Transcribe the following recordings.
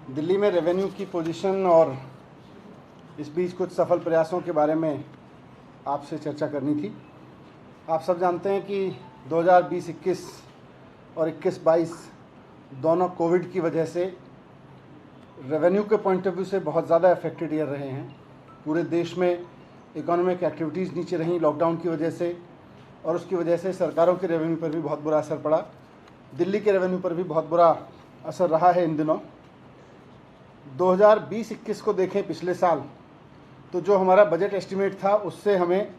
दिल्ली में रेवेन्यू की पोजीशन और इस बीच कुछ सफल प्रयासों के बारे में आपसे चर्चा करनी थी। आप सब जानते हैं कि 2020-21 और 21-22 दोनों कोविड की वजह से रेवेन्यू के पॉइंट ऑफ व्यू से बहुत ज़्यादा अफेक्टेड ईयर रहे हैं। पूरे देश में इकोनॉमिक एक्टिविटीज़ नीचे रहीं लॉकडाउन की वजह से, और उसकी वजह से सरकारों के रेवेन्यू पर भी बहुत बुरा असर पड़ा। दिल्ली के रेवेन्यू पर भी बहुत बुरा असर रहा है इन दिनों। 2020-21 को देखें पिछले साल, तो जो हमारा बजट एस्टिमेट था उससे हमें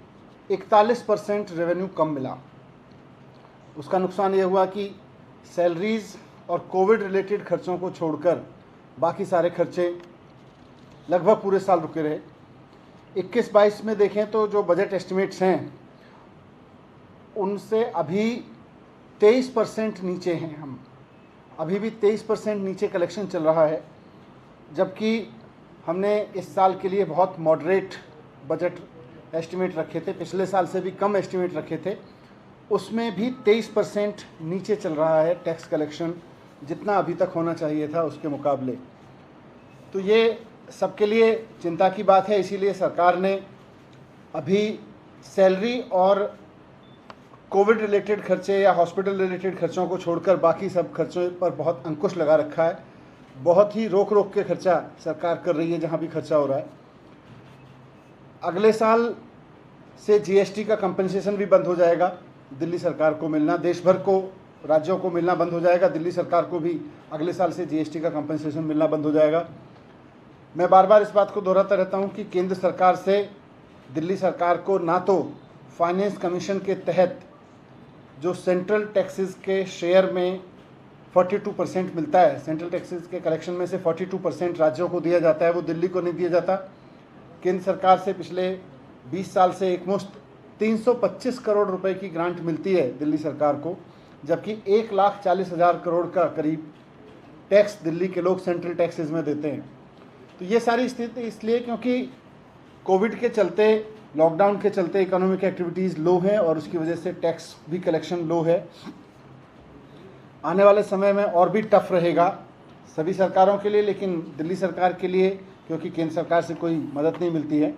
41% रेवेन्यू कम मिला। उसका नुकसान ये हुआ कि सैलरीज़ और कोविड रिलेटेड खर्चों को छोड़कर बाकी सारे खर्चे लगभग पूरे साल रुके रहे। 21-22 में देखें तो जो बजट एस्टिमेट्स हैं उनसे अभी 23% नीचे हैं। हम अभी भी 23% नीचे कलेक्शन चल रहा है, जबकि हमने इस साल के लिए बहुत मॉडरेट बजट एस्टिमेट रखे थे, पिछले साल से भी कम एस्टिमेट रखे थे। उसमें भी 23% नीचे चल रहा है टैक्स कलेक्शन, जितना अभी तक होना चाहिए था उसके मुकाबले। तो ये सबके लिए चिंता की बात है। इसीलिए सरकार ने अभी सैलरी और कोविड रिलेटेड खर्चे या हॉस्पिटल रिलेटेड खर्चों को छोड़कर बाकी सब खर्चों पर बहुत अंकुश लगा रखा है। बहुत ही रोक रोक के खर्चा सरकार कर रही है जहाँ भी खर्चा हो रहा है। अगले साल से जीएसटी का कंपनसेशन भी बंद हो जाएगा, दिल्ली सरकार को मिलना, देश भर को राज्यों को मिलना बंद हो जाएगा। दिल्ली सरकार को भी अगले साल से जीएसटी का कंपनसेशन मिलना बंद हो जाएगा। मैं बार बार इस बात को दोहराता रहता हूँ कि केंद्र सरकार से दिल्ली सरकार को ना तो फाइनेंस कमीशन के तहत जो सेंट्रल टैक्सेस के शेयर में 42% मिलता है, सेंट्रल टैक्सेस के कलेक्शन में से 42% राज्यों को दिया जाता है, वो दिल्ली को नहीं दिया जाता। केंद्र सरकार से पिछले 20 साल से एकमुश्त 325 करोड़ रुपए की ग्रांट मिलती है दिल्ली सरकार को, जबकि 1,40,000 करोड़ का करीब टैक्स दिल्ली के लोग सेंट्रल टैक्सेस में देते हैं। तो ये सारी स्थिति इसलिए क्योंकि कोविड के चलते, लॉकडाउन के चलते इकोनॉमिक एक्टिविटीज़ लो हैं और उसकी वजह से टैक्स भी कलेक्शन लो है। आने वाले समय में और भी टफ रहेगा सभी सरकारों के लिए, लेकिन दिल्ली सरकार के लिए क्योंकि केंद्र सरकार से कोई मदद नहीं मिलती है,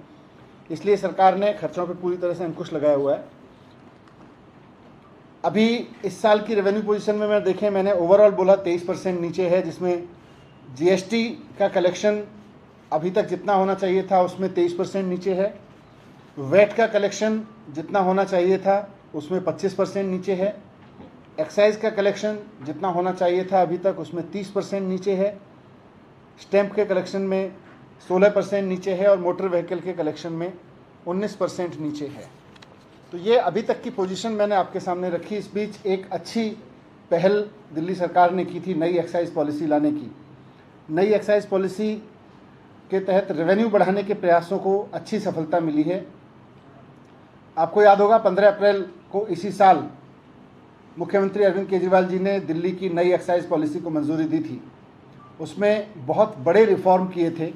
इसलिए सरकार ने खर्चों पर पूरी तरह से अंकुश लगाया हुआ है। अभी इस साल की रेवेन्यू पोजीशन में मैं देखें, मैंने ओवरऑल बोला 23% नीचे है, जिसमें जीएसटी का कलेक्शन अभी तक जितना होना चाहिए था उसमें 23% नीचे है। वैट का कलेक्शन जितना होना चाहिए था उसमें 25% नीचे है। एक्साइज का कलेक्शन जितना होना चाहिए था अभी तक उसमें 30% नीचे है। स्टैंप के कलेक्शन में 16% नीचे है और मोटर व्हीकल के कलेक्शन में 19% नीचे है। तो ये अभी तक की पोजीशन मैंने आपके सामने रखी। इस बीच एक अच्छी पहल दिल्ली सरकार ने की थी नई एक्साइज पॉलिसी लाने की। नई एक्साइज पॉलिसी के तहत रेवेन्यू बढ़ाने के प्रयासों को अच्छी सफलता मिली है। आपको याद होगा 15 अप्रैल को इसी साल मुख्यमंत्री अरविंद केजरीवाल जी ने दिल्ली की नई एक्साइज पॉलिसी को मंजूरी दी थी। उसमें बहुत बड़े रिफॉर्म किए थे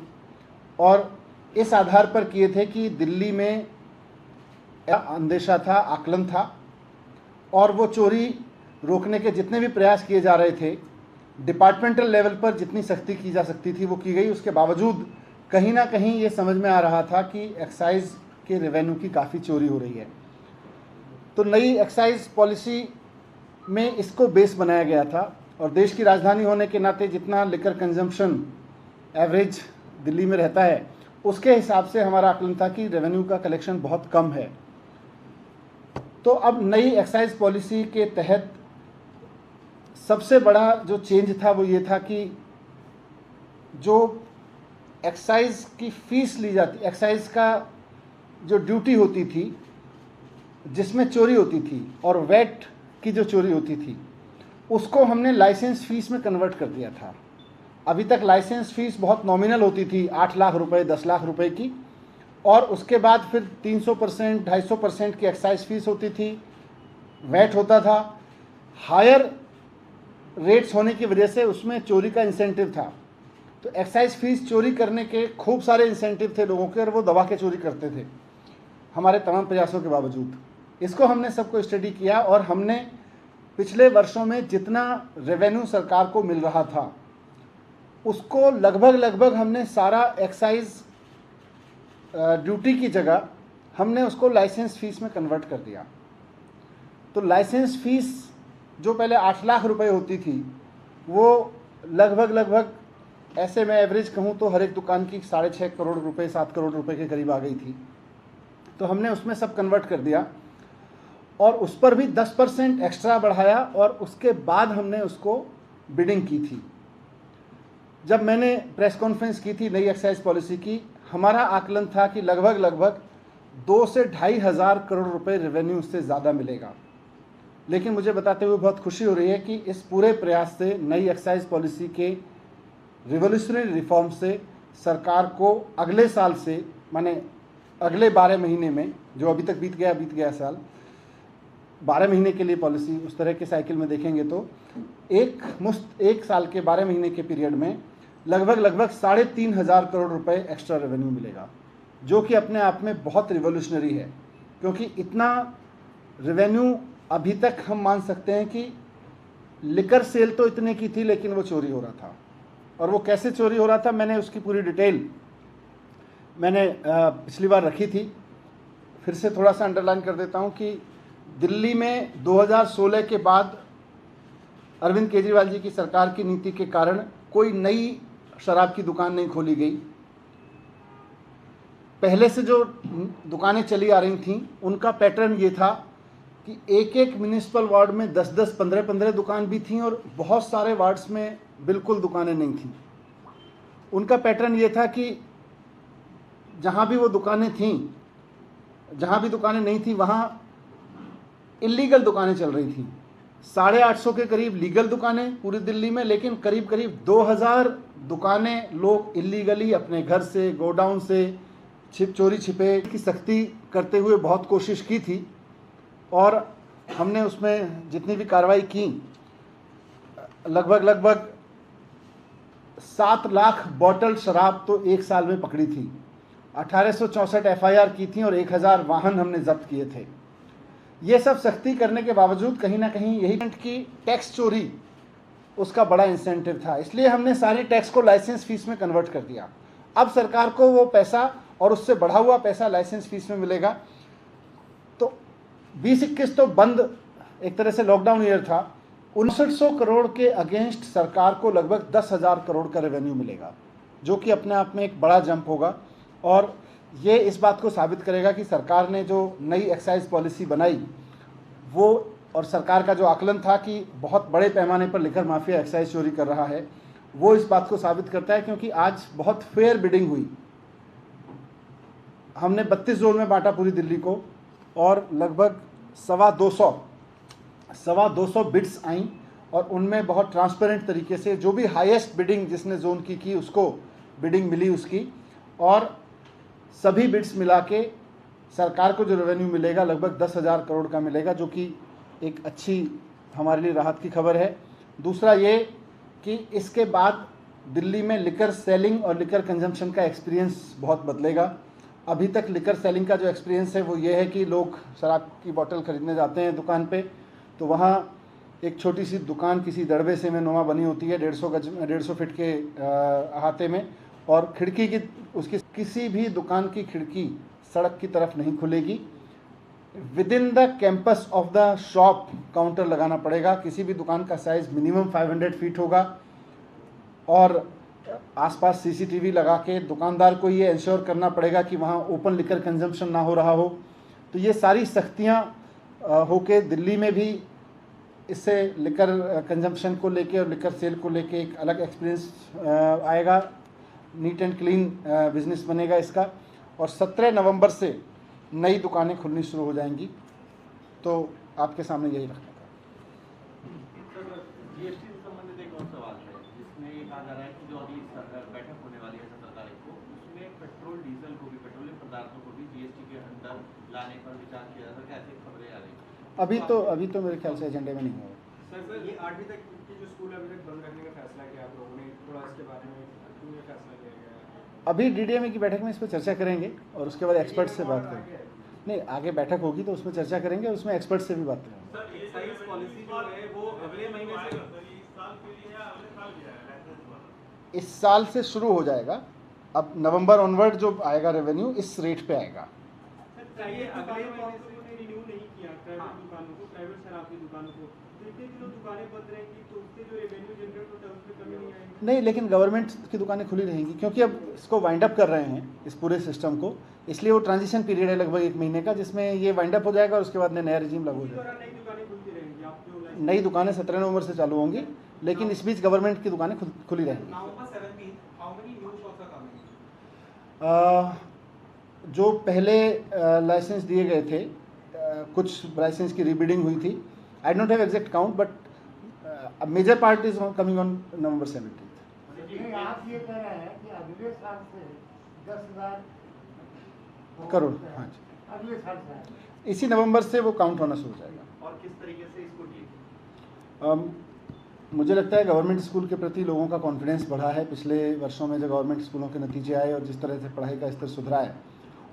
और इस आधार पर किए थे कि दिल्ली में अंदेशा था, आकलन था, और वो चोरी रोकने के जितने भी प्रयास किए जा रहे थे, डिपार्टमेंटल लेवल पर जितनी सख्ती की जा सकती थी वो की गई। उसके बावजूद कहीं ना कहीं ये समझ में आ रहा था कि एक्साइज के रेवेन्यू की काफ़ी चोरी हो रही है। तो नई एक्साइज पॉलिसी में इसको बेस बनाया गया था, और देश की राजधानी होने के नाते जितना लिकर कंजम्पशन एवरेज दिल्ली में रहता है उसके हिसाब से हमारा आकलन था कि रेवेन्यू का कलेक्शन बहुत कम है। तो अब नई एक्साइज पॉलिसी के तहत सबसे बड़ा जो चेंज था वो ये था कि जो एक्साइज की फीस ली जाती, एक्साइज का जो ड्यूटी होती थी जिसमें चोरी होती थी और वैट की जो चोरी होती थी, उसको हमने लाइसेंस फीस में कन्वर्ट कर दिया था। अभी तक लाइसेंस फीस बहुत नॉमिनल होती थी, 8 लाख रुपए, 10 लाख रुपए की, और उसके बाद फिर 300%, 250% की एक्साइज फीस होती थी, वैट होता था। हायर रेट्स होने की वजह से उसमें चोरी का इंसेंटिव था। तो एक्साइज फीस चोरी करने के खूब सारे इंसेंटिव थे लोगों के, और वो दबा के चोरी करते थे हमारे तमाम प्रयासों के बावजूद। इसको हमने सबको स्टडी किया और हमने पिछले वर्षों में जितना रेवेन्यू सरकार को मिल रहा था उसको लगभग हमने सारा एक्साइज ड्यूटी की जगह हमने उसको लाइसेंस फीस में कन्वर्ट कर दिया। तो लाइसेंस फीस जो पहले 8 लाख रुपए होती थी वो लगभग ऐसे मैं एवरेज कहूँ तो हर एक दुकान की 6.5 करोड़ रुपए 7 करोड़ रुपए के करीब आ गई थी। तो हमने उसमें सब कन्वर्ट कर दिया और उस पर भी 10% एक्स्ट्रा बढ़ाया और उसके बाद हमने उसको बिडिंग की थी। जब मैंने प्रेस कॉन्फ्रेंस की थी नई एक्साइज पॉलिसी की, हमारा आकलन था कि लगभग 2 से 2.5 हज़ार करोड़ रुपए रेवेन्यू उससे ज़्यादा मिलेगा। लेकिन मुझे बताते हुए बहुत खुशी हो रही है कि इस पूरे प्रयास से, नई एक्साइज पॉलिसी के रिवोल्यूशनरी रिफॉर्म से सरकार को अगले साल से, माने अगले 12 महीने में, जो अभी तक बीत गया साल, 12 महीने के लिए पॉलिसी उस तरह के साइकिल में देखेंगे तो एक साल के 12 महीने के पीरियड में लगभग 3.5 हज़ार करोड़ रुपए एक्स्ट्रा रेवेन्यू मिलेगा, जो कि अपने आप में बहुत रिवोल्यूशनरी है। क्योंकि इतना रेवेन्यू अभी तक हम मान सकते हैं कि लिकर सेल तो इतने की थी लेकिन वो चोरी हो रहा था। और वो कैसे चोरी हो रहा था, मैंने उसकी पूरी डिटेल मैंने पिछली बार रखी थी, फिर से थोड़ा सा अंडरलाइन कर देता हूँ कि दिल्ली में 2016 के बाद अरविंद केजरीवाल जी की सरकार की नीति के कारण कोई नई शराब की दुकान नहीं खोली गई। पहले से जो दुकानें चली आ रही थीं उनका पैटर्न ये था कि एक म्युनिसिपल वार्ड में 10-10, 15-15 दुकान भी थीं और बहुत सारे वार्ड्स में बिल्कुल दुकानें नहीं थीं। उनका पैटर्न ये था कि जहाँ भी वो दुकानें थीं, जहाँ भी दुकानें नहीं थीं वहाँ इलीगल दुकानें चल रही थीं। 850 के करीब लीगल दुकानें पूरी दिल्ली में, लेकिन करीब 2000 दुकानें लोग इलीगली अपने घर से, गोडाउन से चोरी छिपे की सख्ती करते हुए बहुत कोशिश की थी। और हमने उसमें जितनी भी कार्रवाई की, लगभग 7 लाख बॉटल शराब तो एक साल में पकड़ी थी। 1864 एफआईआर की थी और 1000 वाहन हमने जब्त किए थे। ये सब सख्ती करने के बावजूद कहीं ना कहीं यही की टैक्स चोरी उसका बड़ा इंसेंटिव था, इसलिए हमने सारे टैक्स को लाइसेंस फीस में कन्वर्ट कर दिया। अब सरकार को वो पैसा और उससे बढ़ा हुआ पैसा लाइसेंस फीस में मिलेगा। तो 2021 तो बंद, एक तरह से लॉकडाउन ईयर था। 5900 करोड़ के अगेंस्ट सरकार को लगभग 10,000 करोड़ का रेवेन्यू मिलेगा, जो कि अपने आप में एक बड़ा जंप होगा। और ये इस बात को साबित करेगा कि सरकार ने जो नई एक्साइज पॉलिसी बनाई वो, और सरकार का जो आकलन था कि बहुत बड़े पैमाने पर लिकर माफिया एक्साइज चोरी कर रहा है, वो इस बात को साबित करता है। क्योंकि आज बहुत फेयर बिडिंग हुई। हमने 32 जोन में बांटा पूरी दिल्ली को और लगभग 250 बिड्स आई और उनमें बहुत ट्रांसपेरेंट तरीके से जो भी हाईएस्ट बिडिंग जिसने जोन की उसको बिडिंग मिली उसकी, और सभी बिड्स मिला के सरकार को जो रेवेन्यू मिलेगा लगभग 10,000 करोड़ का मिलेगा, जो कि एक अच्छी हमारे लिए राहत की खबर है। दूसरा ये कि इसके बाद दिल्ली में लिकर सेलिंग और लिकर कंजम्पशन का एक्सपीरियंस बहुत बदलेगा। अभी तक लिकर सेलिंग का जो एक्सपीरियंस है वो ये है कि लोग शराब की बोतल खरीदने जाते हैं दुकान पे, तो वहाँ एक छोटी सी दुकान किसी दड़बे से में नुमा बनी होती है 150 फीट के अहाते में, और खिड़की की उसकी किसी भी दुकान की खिड़की सड़क की तरफ नहीं खुलेगी। With in the campus of the shop counter लगाना पड़ेगा। किसी भी दुकान का साइज़ मिनिमम 500 फीट होगा और आसपास सीसीटीवी लगा के दुकानदार को ये इंश्योर करना पड़ेगा कि वहाँ ओपन लिकर कंजम्पशन ना हो रहा हो। तो ये सारी सख्तियाँ होके दिल्ली में भी इससे लिकर कंजम्पशन को लेके और लिकर सेल को लेके एक अलग एक्सपीरियंस आएगा। नीट एंड क्लीन बिजनेस बनेगा इसका। और 17 नवंबर से नई दुकानें खुलनी शुरू हो जाएंगी। तो आपके सामने यही रखना था। जीएसटी से संबंधित एक और सवाल है जिसमें ये कहा जा रहा है कि जो अगली बैठक होने वाली है सरकार को, उसमें पेट्रोल डीजल को भी, पेट्रोलियम पदार्थों को भी जीएसटी के अंदर लाने पर विचार किया जा सकता है, ऐसी खबरें आ रही हैं। अभी तो मेरे ख्याल से एजेंडे में नहीं होगा। सर ये 8वीं तक के जो स्कूल अभी तक बंद रखने का फैसला किया आप लोगों ने, थोड़ा इसके बारे में क्यों ये फैसला किया गया? अभी डीडीएमए की बैठक में इस पर चर्चा करेंगे और उसके बाद एक्सपर्ट से बात करेंगे। नहीं, आगे बैठक होगी तो उसमें चर्चा करेंगे, उसमें एक्सपर्ट से भी बात करेंगे। सर एक्साइज पॉलिसी जो है वो अगले महीने से इस साल से शुरू हो जाएगा। अब नवंबर ऑनवर्ड जो आएगा रेवेन्यू इस रेट पे आएगा। ये अगले महीने से रिन्यू नहीं किया प्राइवेट दुकानों को, प्राइवेट शराब की दुकानों को, तो इतने दिनों दुकानें बंद रहेंगी तो उससे जो रेवेन्यू जनरेट होता है उसमें कमी नहीं आएगी? नहीं, लेकिन गवर्नमेंट की दुकानें खुली रहेंगी क्योंकि अब इसको वाइंड अप कर रहे हैं इस पूरे सिस्टम को, इसलिए वो ट्रांजिशन पीरियड है लगभग 1 महीने का, जिसमें ये वाइंड अप हो जाएगा और उसके बाद नया रिजीम लागू हो इसी जाएगा। दौरान नई दुकानें खुलती रहेंगी, आप जो लाइसेंस नई दुकानें 17 नवंबर से चालू होंगी, लेकिन इस बीच गवर्नमेंट की दुकानें खुली रहेंगी। November 17th, how many new shops are coming? जो पहले लाइसेंस दिए गए थे, कुछ लाइसेंस की रीबिडिंग हुई थी। I don't have exact count, but major part is coming on November 17th। नहीं, आप ये कह रहे हैं कि अगले साल से 10,000 करोड़, हाँ जी, अगले साल से इसी नवंबर से वो काउंट होना शुरू हो जाएगा। और किस तरीके से इसको डील मुझे लगता है गवर्नमेंट स्कूल के प्रति लोगों का कॉन्फिडेंस बढ़ा है पिछले वर्षों में। जो गवर्नमेंट स्कूलों के नतीजे आए और जिस तरह से पढ़ाई का स्तर सुधरा है,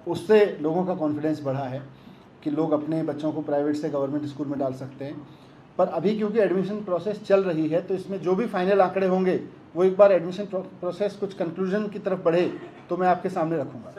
उससे लोगों का कॉन्फिडेंस बढ़ा है कि लोग अपने बच्चों को प्राइवेट से गवर्नमेंट स्कूल में डाल सकते हैं। पर अभी क्योंकि एडमिशन प्रोसेस चल रही है, तो इसमें जो भी फाइनल आंकड़े होंगे वो एक बार एडमिशन प्रोसेस कुछ कंक्लूजन की तरफ बढ़े तो मैं आपके सामने रखूँगा।